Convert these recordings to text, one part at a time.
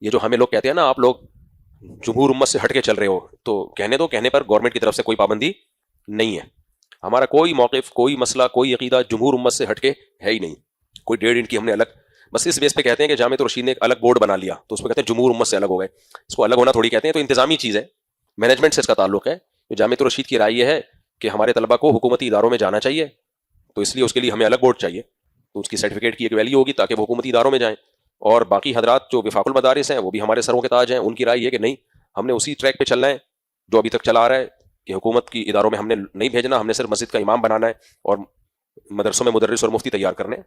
یہ جو ہمیں لوگ کہتے ہیں نا آپ لوگ جمہور امت سے ہٹ کے چل رہے ہو، تو کہنے پر گورنمنٹ کی طرف سے کوئی پابندی نہیں ہے. ہمارا کوئی موقف، کوئی مسئلہ، کوئی عقیدہ جمہور امت سے ہٹ کے ہے ہی نہیں. کوئی 1.5 انچ کی ہم نے الگ، بس اس بیس پہ کہتے ہیں کہ جامعۃ الرشید نے ایک الگ بورڈ بنا لیا تو اس میں کہتے ہیں جمہور امت سے الگ ہو گئے. اس کو الگ ہونا تھوڑی کہتے ہیں، تو انتظامی چیز ہے، مینجمنٹ سے اس کا تعلق ہے. جامعۃ الرشید کی رائے یہ ہے کہ ہمارے طلبہ کو حکومتی اداروں میں جانا چاہیے، تو اس لیے اس کے لیے ہمیں الگ بورڈ چاہیے، تو اس کی سرٹیفکیٹ کی ایک ویلیو ہوگی تاکہ وہ حکومتی اداروں میں جائیں. اور باقی حضرات جو وفاق المدارس ہیں وہ بھی ہمارے سروں کے تاج ہیں، ان کی رائے یہ کہ نہیں، ہم نے اسی ٹریک پہ چلنا ہے جو ابھی تک چلا آ رہا ہے کہ حکومت کی اداروں میں ہم نے نہیں بھیجنا، ہم نے صرف مسجد کا امام بنانا ہے اور مدرسوں میں مدرس اور مفتی تیار کرنے ہیں.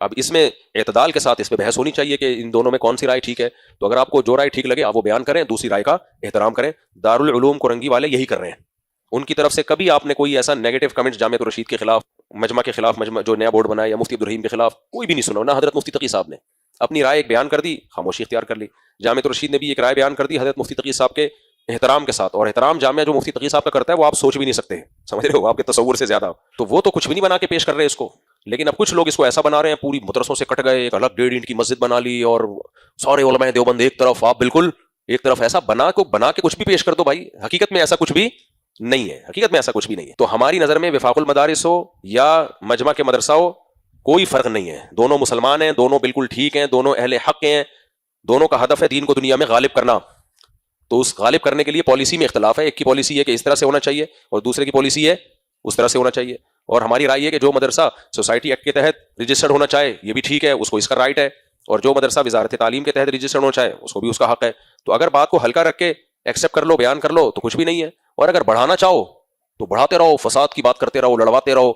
اب اس میں اعتدال کے ساتھ اس پہ بحث ہونی چاہیے کہ ان دونوں میں کون سی رائے ٹھیک ہے. تو اگر آپ کو جو رائے ٹھیک لگے آپ وہ بیان کریں، دوسری رائے کا احترام کریں. دارالعلوم کورنگی والے یہی کر رہے ہیں. ان کی طرف سے کبھی آپ نے کوئی ایسا نیگیٹو کمنٹ جامعۃ الرشید کے خلاف، مجمع کے خلاف، مجمع جو نیا بورڈ بنایا، یا مفتی عبدالرحیم کے خلاف کوئی بھی نہیں سنا. نہ حضرت مفتی تقی صاحب نے اپنی رائے ایک بیان کر دی، خاموشی اختیار کر لی. جامعۃ الرشید نے بھی ایک رائے بیان کر دی حضرت مفتی تقی صاحب کے احترام کے ساتھ، اور احترام جامعہ جو مفتی تقی صاحب کا کرتا ہے وہ آپ سوچ بھی نہیں سکتے، سمجھ رہے ہو، آپ کے تصور سے زیادہ. تو وہ تو کچھ بھی نہیں بنا کے پیش کر رہے اس کو. لیکن اب کچھ لوگ اس کو ایسا بنا رہے ہیں، پوری مدرسوں سے کٹ گئے، ایک الگ 1.5 انچ کی مسجد بنا لی، اور سارے علماء دیوبند ایک طرف، آپ بالکل ایک طرف. ایسا بنا کے کچھ بھی پیش کر دو بھائی، حقیقت میں ایسا کچھ بھی نہیں ہے، حقیقت میں ایسا کچھ بھی نہیں ہے. تو ہماری نظر میں وفاق المدارس ہو یا مجمع کے مدرسہ ہو، کوئی فرق نہیں ہے. دونوں مسلمان ہیں، دونوں بالکل ٹھیک ہیں، دونوں اہل حق ہیں، دونوں کا ہدف ہے دین کو دنیا میں غالب کرنا. تو اس غالب کرنے کے لیے پالیسی میں اختلاف ہے. ایک کی پالیسی ہے کہ اس طرح سے ہونا چاہیے، اور دوسرے کی پالیسی ہے اس طرح سے ہونا چاہیے. اور ہماری رائے ہے کہ جو مدرسہ سوسائٹی ایکٹ کے تحت رجسٹرڈ ہونا چاہے یہ بھی ٹھیک ہے، اس کو اس کا رائٹ ہے. اور جو مدرسہ وزارت تعلیم کے تحت رجسٹرڈ ہونا چاہے اس کو بھی اس کا حق ہے. تو اگر بات کو ہلکا رکھ کے ایکسیپٹ کر لو، بیان کر لو، تو کچھ بھی نہیں ہے. اور اگر بڑھانا چاہو تو بڑھاتے رہو، فساد کی بات کرتے رہو، لڑواتے رہو،